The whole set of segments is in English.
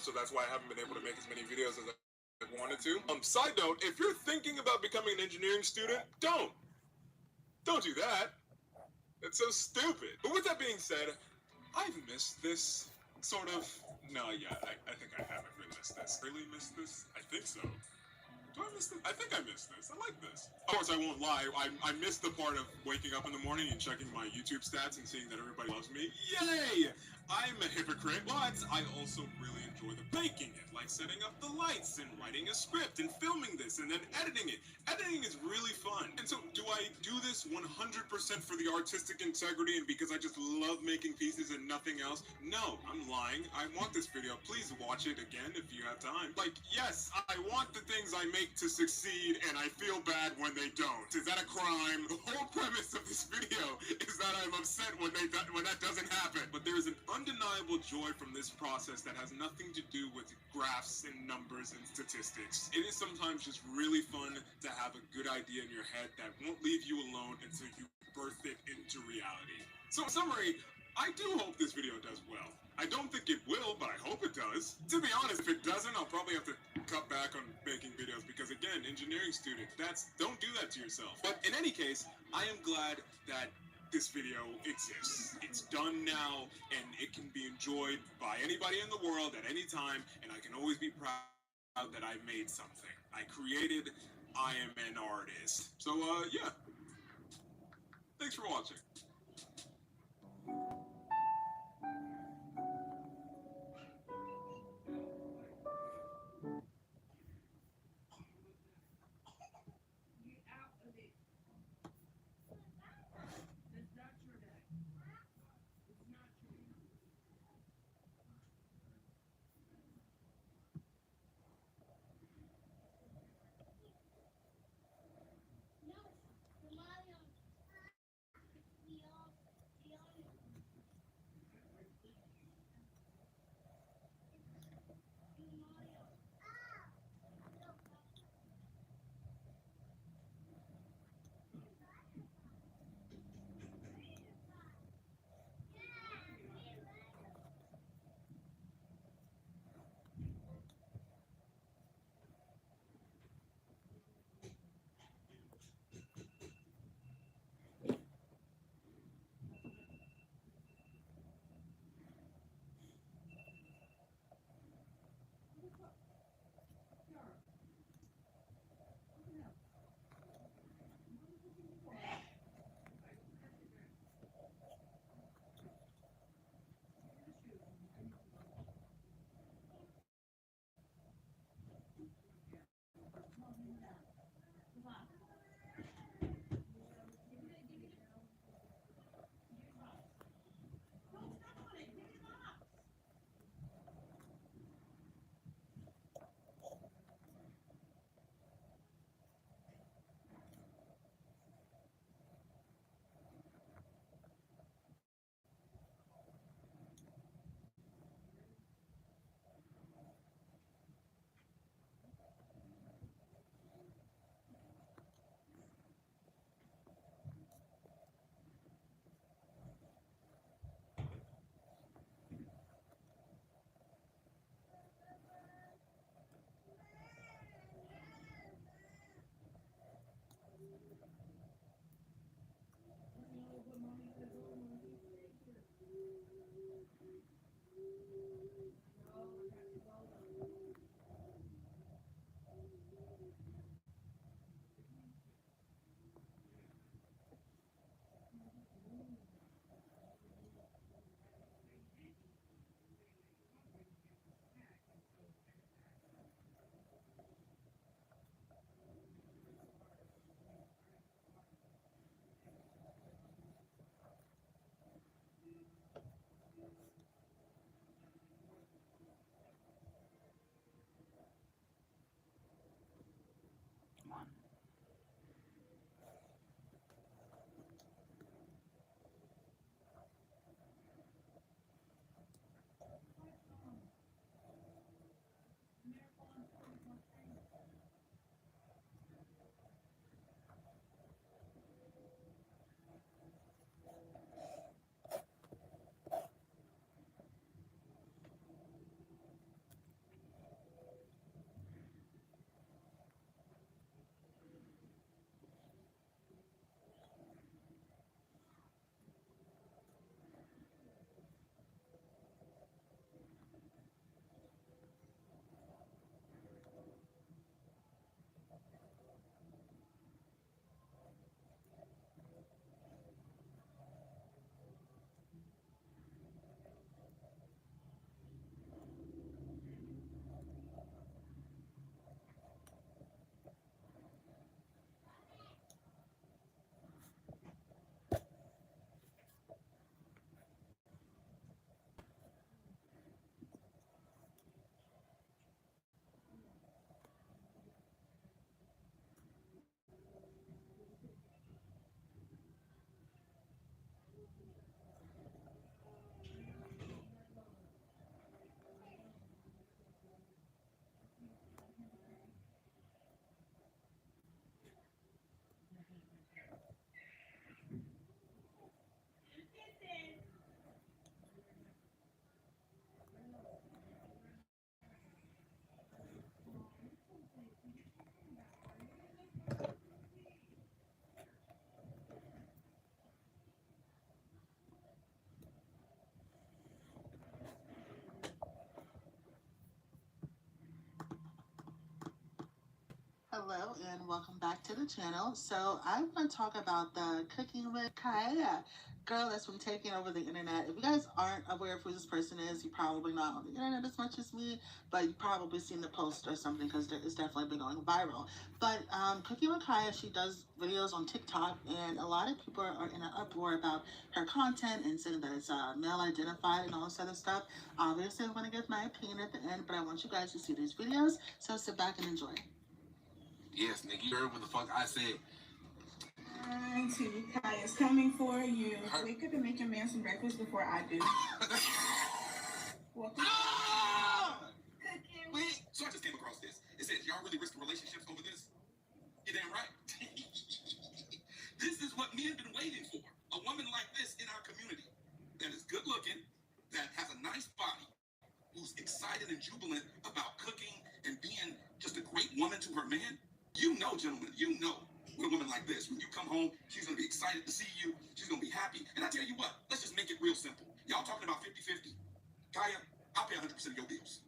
so that's why I haven't been able to make as many videos as I wanted to. Side note, if you're thinking about becoming an engineering student, don't do that. It's so stupid. But with that being said, I've missed this, sort of. No, yeah, I think I haven't really missed this. Really missed this? I think so. Do I miss this? I think I missed this. I like this. Of course, I won't lie. I missed the part of waking up in the morning and checking my YouTube stats and seeing that everybody loves me. Yay! I'm a hypocrite, but I also really enjoy the making it, like setting up the lights and writing a script and filming this and then editing it. Editing is really fun. And so, do I do this 100% for the artistic integrity and because I just love making pieces and nothing else? No, I'm lying. I want this video. Please watch it again if you have time. Like, yes, I want the things I make to succeed, and I feel bad when they don't. Is that a crime? The whole premise of this video is that I'm upset when that doesn't happen. But there is an undeniable joy from this process that has nothing to do with graphs and numbers and statistics. It is sometimes just really fun to have a good idea in your head that won't leave you alone until you birth it into reality. So in summary, I do hope this video does well. I don't think it will, but I hope it does. To be honest, if it doesn't, I'll probably have to cut back on making videos because, again, engineering student, don't do that to yourself. But in any case, I am glad that this video exists. It's done now, and it can be enjoyed by anybody in the world at any time, and I can always be proud that I made something. I created, I am an artist. So, yeah. Thanks for watching. Hello and welcome back to the channel. So I want to talk about the cooking with Kaya girl that's been taking over the internet. If you guys aren't aware of who this person is, you're probably not on the internet as much as me, but you've probably seen the post or something because it's definitely been going viral. But Cooking with Kaya, she does videos on TikTok, and a lot of people are in an uproar about her content and saying that it's male identified and all this other stuff. Obviously, I'm going to give my opinion at the end, but I want you guys to see these videos, so sit back and enjoy. Yes, nigga, you heard what the fuck I said. Auntie Kaya's coming for you. Wake up and make your man some breakfast before I do. Welcome. Cooking. Wait. So I just came across this. It says, y'all really risking relationships over this? You damn right. This is what men have been waiting for. A woman like this in our community that is good looking, that has a nice body, who's excited and jubilant about cooking and being just a great woman to her man. You know, gentlemen, you know, with a woman like this, when you come home, she's going to be excited to see you. She's going to be happy. And I tell you what, let's just make it real simple. Y'all talking about 50-50. Kaya, I'll pay 100% of your bills.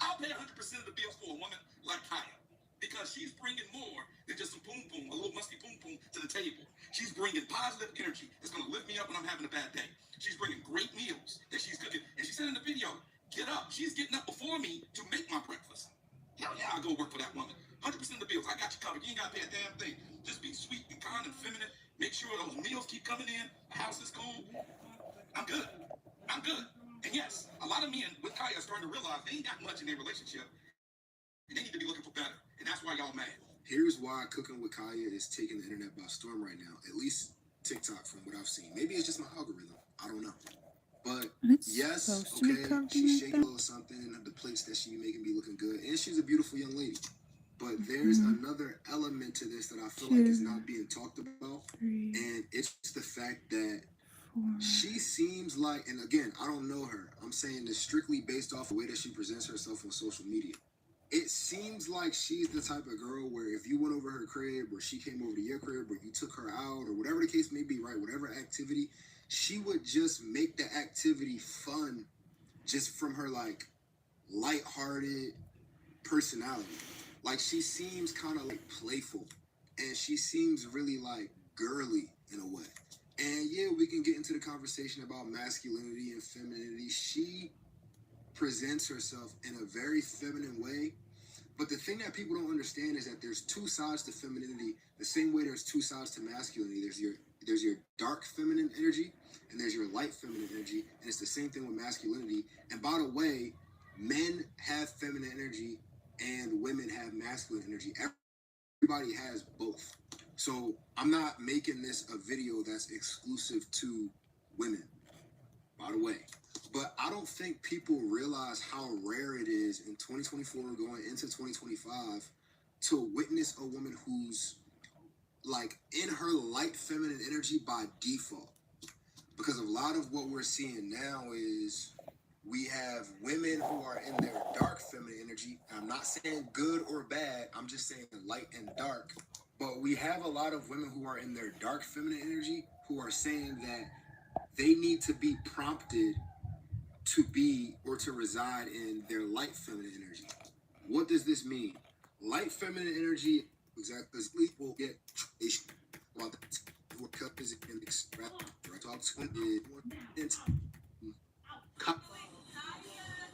I'll pay 100% of the bills for a woman like Kaya. Because she's bringing more than just some poom poom, a little musty poom poom to the table. She's bringing positive energy that's going to lift me up when I'm having a bad day. She's bringing great meals that she's cooking. And she said in the video, get up. She's getting up before me to make my breakfast. Hell yeah, I'll go work for that woman. 100% of the bills, I got you covered. You ain't got to pay a damn thing. Just be sweet and kind and feminine. Make sure those meals keep coming in. The house is cool. I'm good. I'm good. And yes, a lot of men with Kaya are starting to realize they ain't got much in their relationship. And they need to be looking for better. And that's why y'all mad. Here's why Cooking with Kaya is taking the internet by storm right now. At least TikTok, from what I've seen. Maybe it's just my algorithm. I don't know. But yes, okay, she's shaking a little something. The plates that she making be looking good. And she's a beautiful young lady. But there's another element to this that I feel like is not being talked about. And it's the fact that she seems like, and again, I don't know her. I'm saying this strictly based off the way that she presents herself on social media. It seems like she's the type of girl where if you went over her crib or she came over to your crib or you took her out or whatever the case may be, right, whatever activity, she would just make the activity fun just from her like lighthearted personality. Like she seems kind of like playful and she seems really like girly in a way. And yeah, we can get into the conversation about masculinity and femininity. She presents herself in a very feminine way. But the thing that people don't understand is that there's two sides to femininity. The same way there's two sides to masculinity. There's your dark feminine energy and there's your light feminine energy. And it's the same thing with masculinity. And by the way, men have feminine energy and women have masculine energy. Everybody has both. So I'm not making this a video that's exclusive to women, by the way. But I don't think people realize how rare it is in 2024 going into 2025 to witness a woman who's like in her light feminine energy by default. Because a lot of what we're seeing now is we have women who are in their dark feminine energy. I'm not saying good or bad, I'm just saying light and dark. But we have a lot of women who are in their dark feminine energy who are saying that they need to be prompted to be or to reside in their light feminine energy. What does this mean? Light feminine energy exactly will get while the cup is in express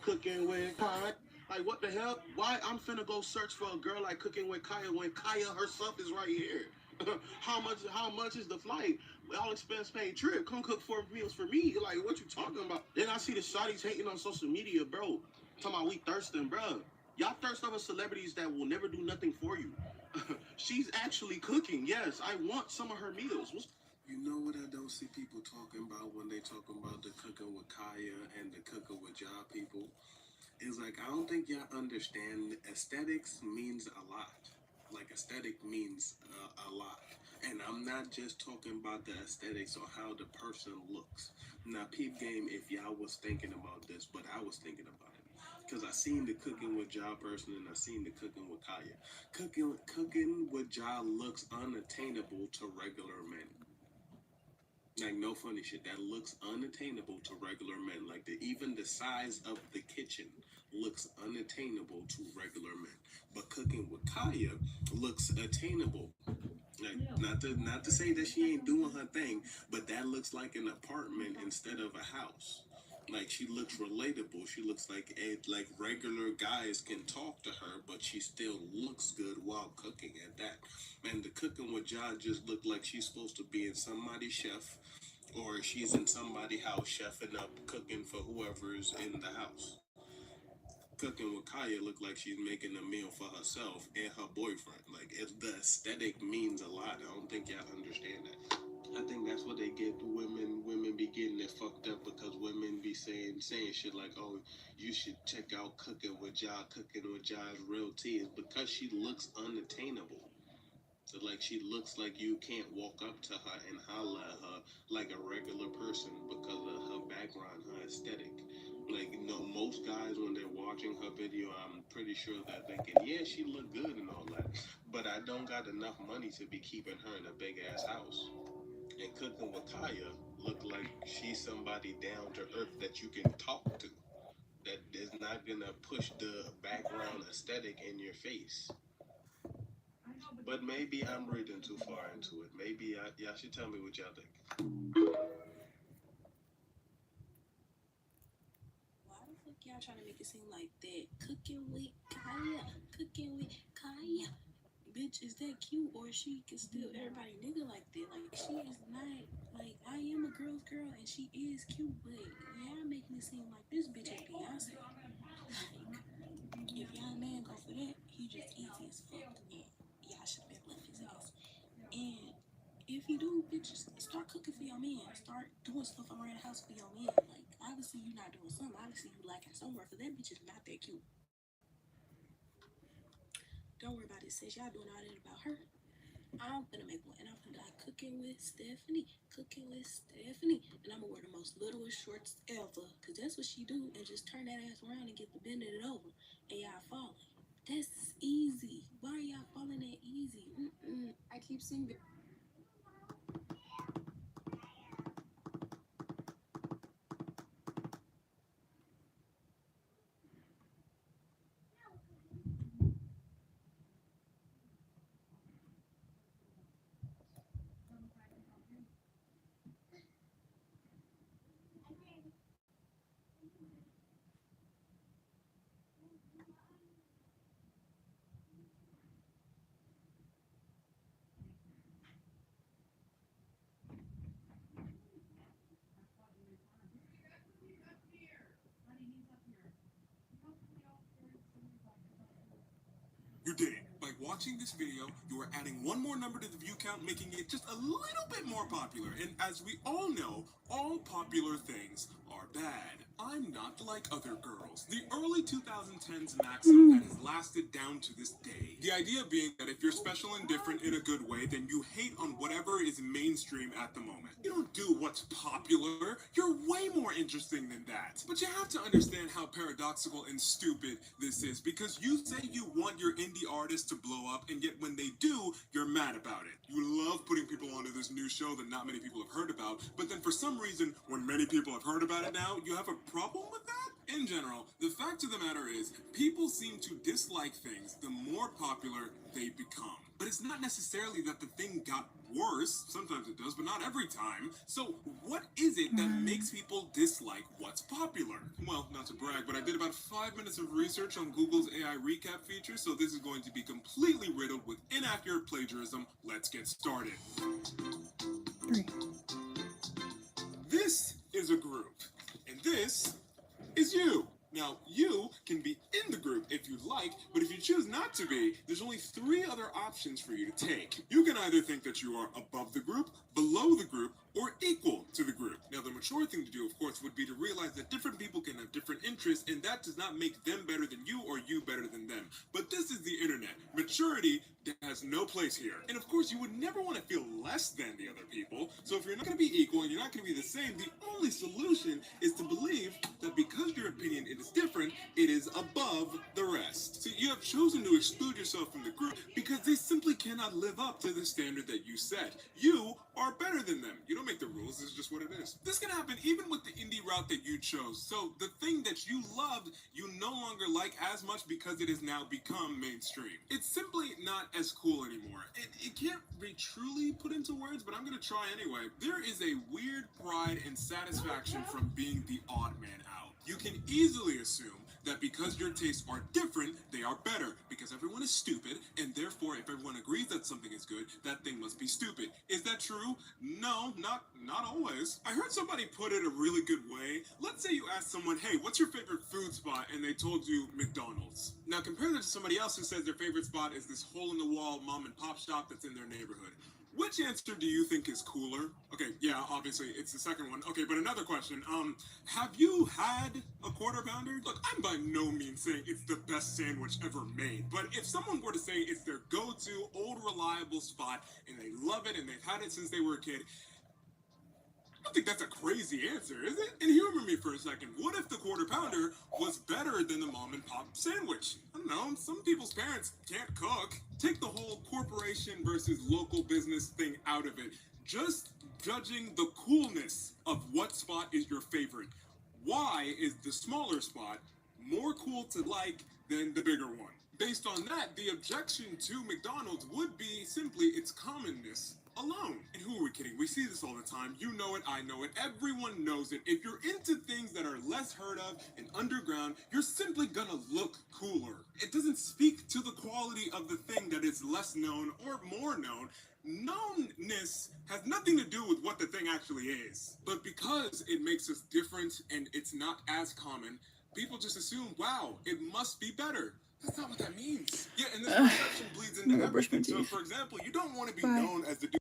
Cooking with Kaya. Like what the hell? Why I'm finna go search for a girl like Cooking with Kaya when Kaya herself is right here? How much is the flight? All expense paid trip. Come cook 4 meals for me. Like what you talking about? Then I see the shawties hating on social media, bro. Talking about we thirsting, bro. Y'all thirst over celebrities that will never do nothing for you. She's actually cooking. Yes, I want some of her meals. You know what I don't see people talking about when they talking about the Cooking with Kaya and the Cooking with Job people? Is like, I don't think y'all understand aesthetics means a lot. Like aesthetic means a lot. And I'm not just talking about the aesthetics or how the person looks. Now, peep game, if y'all was thinking about this, but I was thinking about it. Because I seen the Cooking with Job person and I seen the Cooking with Kaya. Cooking with Job looks unattainable to regular men. Like, no funny shit. That looks unattainable to regular men. Like, even the size of the kitchen looks unattainable unattainable to regular men. But cooking with Kaya looks attainable. Like, not to say that she ain't doing her thing, but that looks like an apartment instead of a house. Like, she looks relatable. She looks like regular guys can talk to her, but she still looks good while cooking at that. And the cooking with Ja just looked like she's supposed to be in somebody's chef, or she's in somebody's house chefing up, cooking for whoever's in the house. Cooking with Kaya looked like she's making a meal for herself and her boyfriend. Like, the aesthetic means a lot. I don't think y'all understand that. I think that's what they get. Women be getting it fucked up because women be saying shit like, "Oh, you should check out Cooking with Ja. Cooking with Ja's real tea." Is because she looks unattainable. So, like, she looks like you can't walk up to her and holler at her like a regular person because of her background, her aesthetic. Like, you know, most guys, when they're watching her video, I'm pretty sure they're thinking, yeah, she look good and all that, but I don't got enough money to be keeping her in a big-ass house. And Cooking with Kaya look like she's somebody down to earth that you can talk to, that is not gonna push the background aesthetic in your face. But maybe I'm reading too far into it. Maybe y'all should tell me what y'all think. Why the fuck y'all trying to make it seem like that? Cooking with Kaya. Cooking with Kaya. Bitch, is that cute? Or she can still everybody nigga like that? Like, she is not, like, I am a girl's girl and she is cute, but y'all making it seem like this bitch is Beyonce. Like, if y'all man go for that, he just easy as fuck. And y'all should have been left his ass. And if you do, bitch, start cooking for your man. Start doing stuff around the house for your man. Like, obviously you not doing something. Obviously you lacking somewhere, because that bitch is not that cute. Don't worry about it, sis. Y'all doing all that about her. I'm gonna make one, and I'm gonna like Cooking with Stephanie. Cooking with Stephanie. And I'm gonna wear the most littlest shorts ever, because that's what she do, and just turn that ass around and get the bending it over. And y'all falling. That's easy. Why are y'all falling that easy? I keep seeing it. You did it. By watching this video, you are adding one more number to the view count, making it just a little bit more popular. And as we all know, all popular things are bad. I'm not like other girls. The early 2010s maxim that has lasted down to this day. The idea being that if you're special and different in a good way, then you hate on whatever is mainstream at the moment. You don't do what's popular. You're way more interesting than that. But you have to understand how paradoxical and stupid this is, because you say you want your indie artists to blow up, and yet when they do, you're mad about it. You love putting people onto this new show that not many people have heard about, but then for some reason, when many people have heard about it now, you have a problem with that? In general, the fact of the matter is, people seem to dislike things the more popular they become. But it's not necessarily that the thing got worse. Sometimes it does, but not every time. So what is it that makes people dislike what's popular? Well, not to brag, but I did about 5 minutes of research on Google's AI recap feature, so this is going to be completely riddled with inaccurate plagiarism. Let's get started. 3. This is a group, and this is you. Now, you can be in the group if you'd like, but if you choose not to be, there's only 3 other options for you to take. You can either think that you are above the group, below the group, or equal to the group. Now, the mature thing to do, of course, would be to realize that different people can have different interests, and that does not make them better than you or you better than them. But this is the internet. Maturity has no place here. And of course, you would never want to feel less than the other people. So if you're not going to be equal and you're not going to be the same, the only solution is to believe that because your opinion is different, it is above the rest. See, you have chosen to exclude yourself from the group because they simply cannot live up to the standard that you set. You are better than them. You don't make the rules, it's just what it is. This can happen even with the indie route that you chose. So the thing that you loved, you no longer like as much because it has now become mainstream. It's simply not as cool anymore. It can't be truly put into words, but I'm gonna try anyway. There is a weird pride and satisfaction from being the odd man out. You can easily assume that because your tastes are different, they are better, because everyone is stupid, and therefore if everyone agrees that something is good, that thing must be stupid. Is that true? No, not always. I heard somebody put it a really good way. Let's say you ask someone, hey, what's your favorite food spot? And they told you McDonald's. Now compare that to somebody else who says their favorite spot is this hole-in-the-wall mom and pop shop that's in their neighborhood. Which answer do you think is cooler? Okay, yeah, obviously, it's the second one. Okay, but another question. Have you had a quarter pounder? Look, I'm by no means saying it's the best sandwich ever made, but if someone were to say it's their go-to, old, reliable spot, and they love it, and they've had it since they were a kid, I don't think that's a crazy answer, is it? And humor me for a second. What if the quarter pounder was better than the mom and pop sandwich? I don't know, some people's parents can't cook. Take the whole corporation versus local business thing out of it. Just judging the coolness of what spot is your favorite. Why is the smaller spot more cool to like than the bigger one? Based on that, the objection to McDonald's would be simply its commonness alone. And who are we kidding? We see this all the time. You know it, I know it, everyone knows it. If you're into things that are less heard of and underground, you're simply gonna look cooler. It doesn't speak to the quality of the thing that is less known or more known. Knownness has nothing to do with what the thing actually is. But because it makes us different and it's not as common, people just assume, wow, it must be better. That's not what that means. Yeah, and this perception bleeds into everything. So, for example, you don't want to be known as the dude